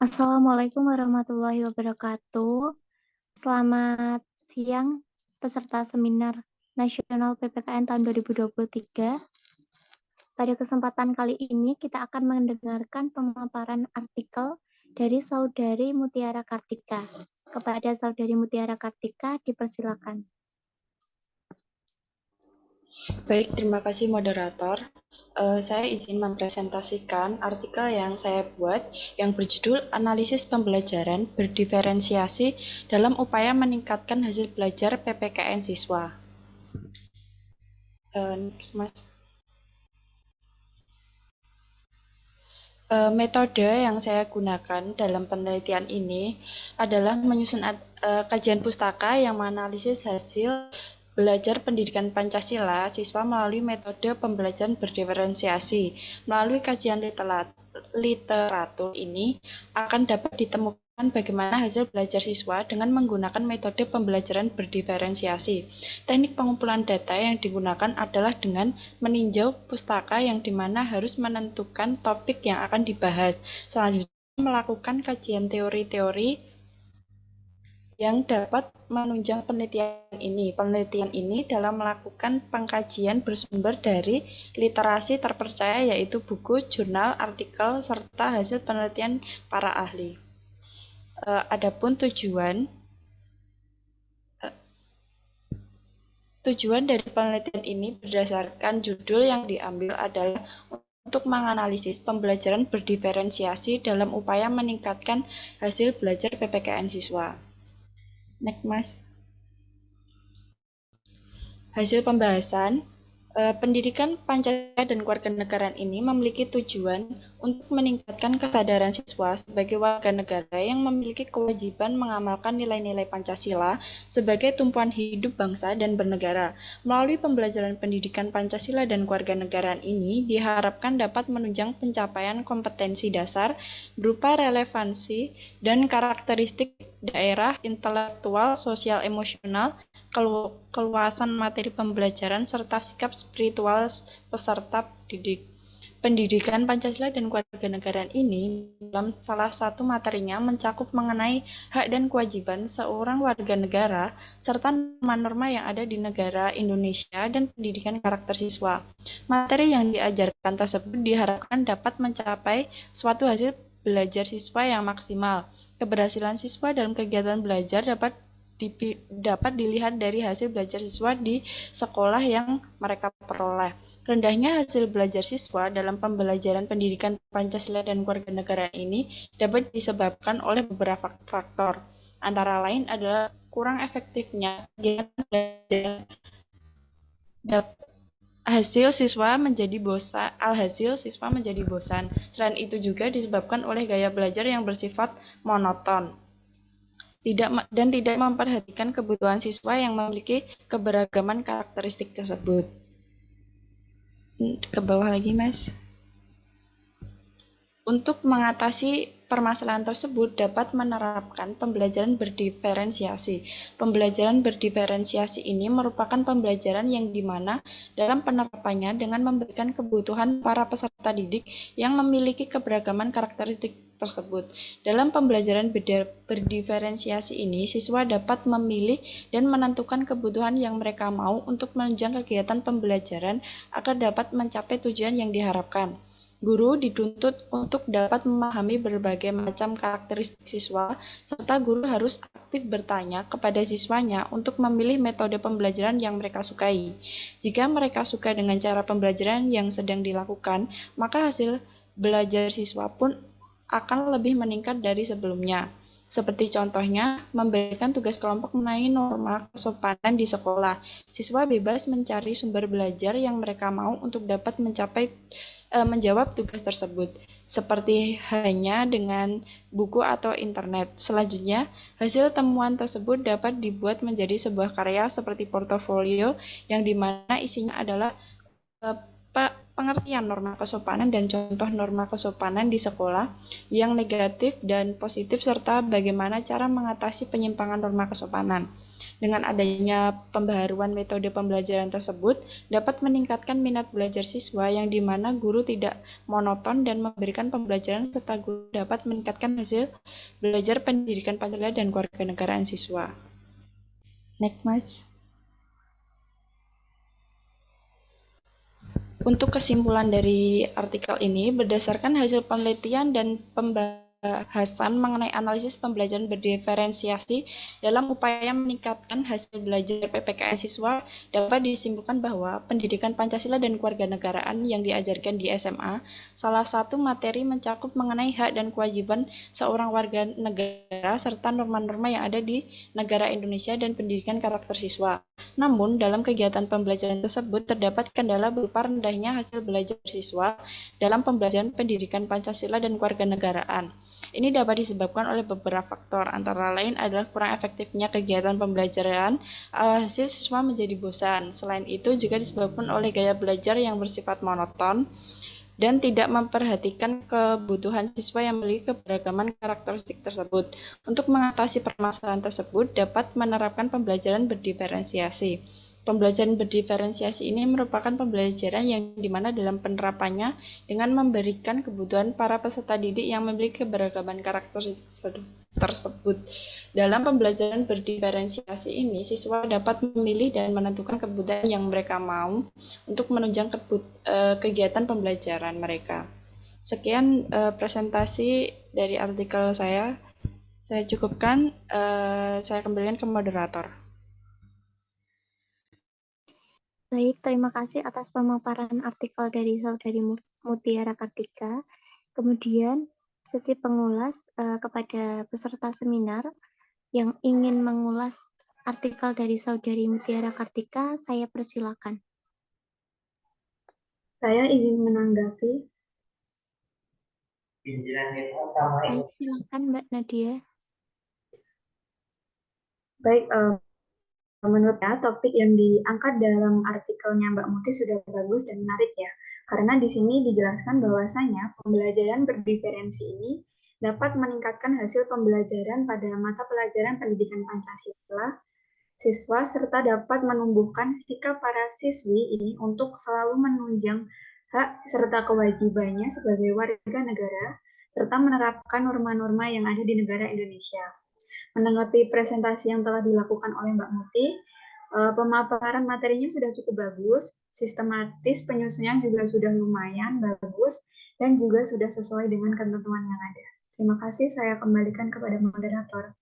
Assalamualaikum warahmatullahi wabarakatuh. Selamat siang peserta seminar nasional PPKN tahun 2023. Pada kesempatan kali ini kita akan mendengarkan pemaparan artikel dari Saudari Mutiara Kartika. Kepada Saudari Mutiara Kartika dipersilakan. Baik, terima kasih moderator. Saya izin mempresentasikan artikel yang saya buat yang berjudul Analisis Pembelajaran Berdiferensiasi dalam Upaya Meningkatkan Hasil Belajar PPKN Siswa. Next, Mas. Metode yang saya gunakan dalam penelitian ini adalah menyusun kajian pustaka yang menganalisis hasil belajar pendidikan Pancasila siswa melalui metode pembelajaran berdiferensiasi. Melalui kajian literatur ini akan dapat ditemukan bagaimana hasil belajar siswa dengan menggunakan metode pembelajaran berdiferensiasi. Teknik pengumpulan data yang digunakan adalah dengan meninjau pustaka yang dimana harus menentukan topik yang akan dibahas. Selanjutnya melakukan kajian teori-teori yang dapat menunjang penelitian ini. Penelitian ini dalam melakukan pengkajian bersumber dari literasi terpercaya yaitu buku, jurnal, artikel, serta hasil penelitian para ahli. Adapun tujuan dari penelitian ini berdasarkan judul yang diambil adalah untuk menganalisis pembelajaran berdiferensiasi dalam upaya meningkatkan hasil belajar PPKN siswa. Next, Mas. Hasil pembahasan, pendidikan Pancasila dan kewarganegaraan ini memiliki tujuan untuk meningkatkan kesadaran siswa sebagai warga negara yang memiliki kewajiban mengamalkan nilai-nilai Pancasila sebagai tumpuan hidup bangsa dan bernegara. Melalui pembelajaran pendidikan Pancasila dan kewarganegaraan ini diharapkan dapat menunjang pencapaian kompetensi dasar berupa relevansi dan karakteristik daerah, intelektual, sosial, emosional, keluasan materi pembelajaran, serta sikap spiritual peserta didik. Pendidikan Pancasila dan kewarganegaraan ini dalam salah satu materinya mencakup mengenai hak dan kewajiban seorang warga negara serta norma-norma yang ada di negara Indonesia dan pendidikan karakter siswa. Materi yang diajarkan tersebut diharapkan dapat mencapai suatu hasil belajar siswa yang maksimal. Keberhasilan siswa dalam kegiatan belajar dapat dilihat dari hasil belajar siswa di sekolah yang mereka peroleh. Rendahnya hasil belajar siswa dalam pembelajaran pendidikan Pancasila dan kewarganegaraan ini dapat disebabkan oleh beberapa faktor. Antara lain adalah kurang efektifnya kegiatan belajar, alhasil siswa menjadi bosan. Selain itu juga disebabkan oleh gaya belajar yang bersifat monoton dan tidak memperhatikan kebutuhan siswa yang memiliki keberagaman karakteristik tersebut. Ke bawah lagi, Mas. Untuk mengatasi permasalahan tersebut dapat menerapkan pembelajaran berdiferensiasi. Pembelajaran berdiferensiasi ini merupakan pembelajaran yang dimana dalam penerapannya dengan memberikan kebutuhan para peserta didik yang memiliki keberagaman karakteristik tersebut. Dalam pembelajaran berdiferensiasi ini, siswa dapat memilih dan menentukan kebutuhan yang mereka mau untuk menunjang kegiatan pembelajaran agar dapat mencapai tujuan yang diharapkan. Guru dituntut untuk dapat memahami berbagai macam karakteristik siswa, serta guru harus aktif bertanya kepada siswanya untuk memilih metode pembelajaran yang mereka sukai. Jika mereka suka dengan cara pembelajaran yang sedang dilakukan, maka hasil belajar siswa pun akan lebih meningkat dari sebelumnya. Seperti contohnya, memberikan tugas kelompok mengenai norma kesopanan di sekolah. Siswa bebas mencari sumber belajar yang mereka mau untuk dapat menjawab tugas tersebut, seperti hanya dengan buku atau internet. Selanjutnya, hasil temuan tersebut dapat dibuat menjadi sebuah karya seperti portofolio yang dimana isinya adalah pengertian norma kesopanan dan contoh norma kesopanan di sekolah yang negatif dan positif serta bagaimana cara mengatasi penyimpangan norma kesopanan. Dengan adanya pembaharuan metode pembelajaran tersebut, dapat meningkatkan minat belajar siswa yang dimana guru tidak monoton dan memberikan pembelajaran serta guru dapat meningkatkan hasil belajar pendidikan Pancasila dan kewarganegaraan siswa. Next, Mas. Untuk kesimpulan dari artikel ini, berdasarkan hasil penelitian dan pembahasan mengenai analisis pembelajaran berdiferensiasi dalam upaya meningkatkan hasil belajar PPKN siswa, dapat disimpulkan bahwa pendidikan Pancasila dan kewarganegaraan yang diajarkan di SMA, salah satu materi mencakup mengenai hak dan kewajiban seorang warga negara serta norma-norma yang ada di negara Indonesia dan pendidikan karakter siswa. Namun, dalam kegiatan pembelajaran tersebut terdapat kendala berupa rendahnya hasil belajar siswa dalam pembelajaran pendidikan Pancasila dan kewarganegaraan. Ini dapat disebabkan oleh beberapa faktor, antara lain adalah kurang efektifnya kegiatan pembelajaran, hasil siswa menjadi bosan. Selain itu juga disebabkan oleh gaya belajar yang bersifat monoton, dan tidak memperhatikan kebutuhan siswa yang memiliki keberagaman karakteristik tersebut. Untuk mengatasi permasalahan tersebut, dapat menerapkan pembelajaran berdiferensiasi. Pembelajaran berdiferensiasi ini merupakan pembelajaran yang dimana dalam penerapannya dengan memberikan kebutuhan para peserta didik yang memiliki keberagaman karakteristik tersebut. Dalam pembelajaran berdiferensiasi ini, siswa dapat memilih dan menentukan kebutuhan yang mereka mau untuk menunjang kegiatan pembelajaran mereka. Sekian presentasi dari artikel saya cukupkan. Saya kembalikan ke moderator. Baik, terima kasih atas pemaparan artikel dari Saudari Mutiara Kartika. Kemudian sesi pengulas kepada peserta seminar yang ingin mengulas artikel dari Saudari Mutiara Kartika, saya persilakan. Saya ingin menanggapi. Baik, silakan Mbak Nadia. Baik, menurut saya topik yang diangkat dalam artikelnya Mbak Muti sudah bagus dan menarik ya. Karena di sini dijelaskan bahwasanya pembelajaran berdiferensi ini dapat meningkatkan hasil pembelajaran pada mata pelajaran pendidikan Pancasila siswa serta dapat menumbuhkan sikap para siswi ini untuk selalu menunjang hak serta kewajibannya sebagai warga negara serta menerapkan norma-norma yang ada di negara Indonesia. Menanggapi presentasi yang telah dilakukan oleh Mbak Muti, pemaparan materinya sudah cukup bagus, sistematis penyusunan juga sudah lumayan bagus, dan juga sudah sesuai dengan ketentuan yang ada. Terima kasih, saya kembalikan kepada moderator.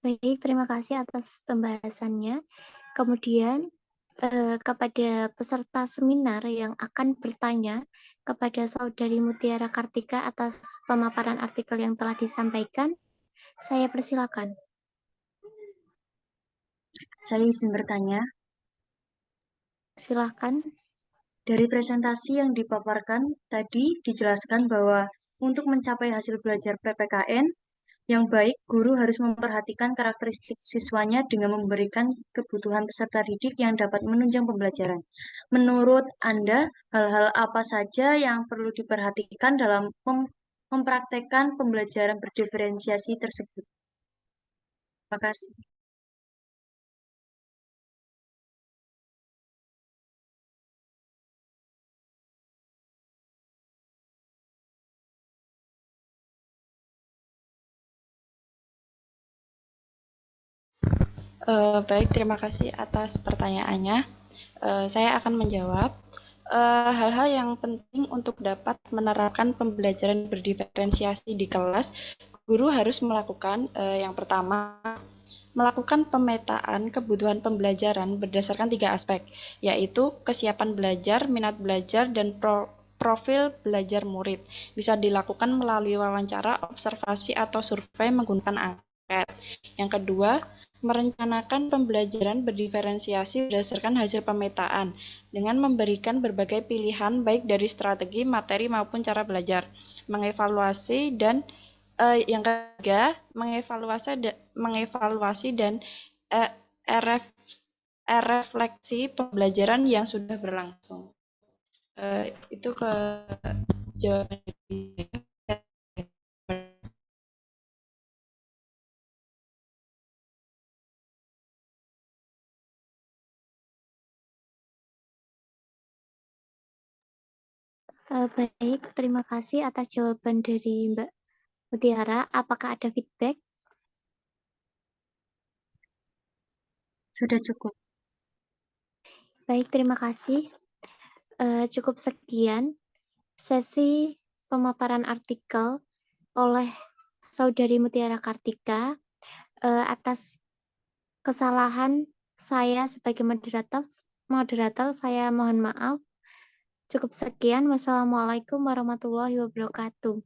Baik, terima kasih atas pembahasannya. Kemudian kepada peserta seminar yang akan bertanya kepada Saudari Mutiara Kartika atas pemaparan artikel yang telah disampaikan, saya persilakan. Saya izin bertanya. Silakan. Dari presentasi yang dipaparkan tadi dijelaskan bahwa untuk mencapai hasil belajar PPKN yang baik, guru harus memperhatikan karakteristik siswanya dengan memberikan kebutuhan peserta didik yang dapat menunjang pembelajaran. Menurut Anda, hal-hal apa saja yang perlu diperhatikan dalam mempraktekkan pembelajaran berdiferensiasi tersebut? Terima kasih. Baik, terima kasih atas pertanyaannya. Saya akan menjawab. Hal-hal yang penting untuk dapat menerapkan pembelajaran berdiferensiasi di kelas, guru harus melakukan yang pertama, melakukan pemetaan kebutuhan pembelajaran berdasarkan 3 aspek, yaitu kesiapan belajar, minat belajar, dan profil belajar murid. Bisa dilakukan melalui wawancara, observasi, atau survei menggunakan angket. Yang kedua, merencanakan pembelajaran berdiferensiasi berdasarkan hasil pemetaan dengan memberikan berbagai pilihan baik dari strategi, materi maupun cara belajar, mengevaluasi dan yang ketiga mengevaluasi dan refleksi pembelajaran yang sudah berlangsung. Itu ke jawaban Baik, terima kasih atas jawaban dari Mbak Mutiara. Apakah ada feedback? Sudah cukup. Baik, terima kasih. Cukup sekian sesi pemaparan artikel oleh Saudari Mutiara Kartika. Atas kesalahan saya sebagai moderator, saya mohon maaf. Cukup sekian. Wassalamualaikum warahmatullahi wabarakatuh.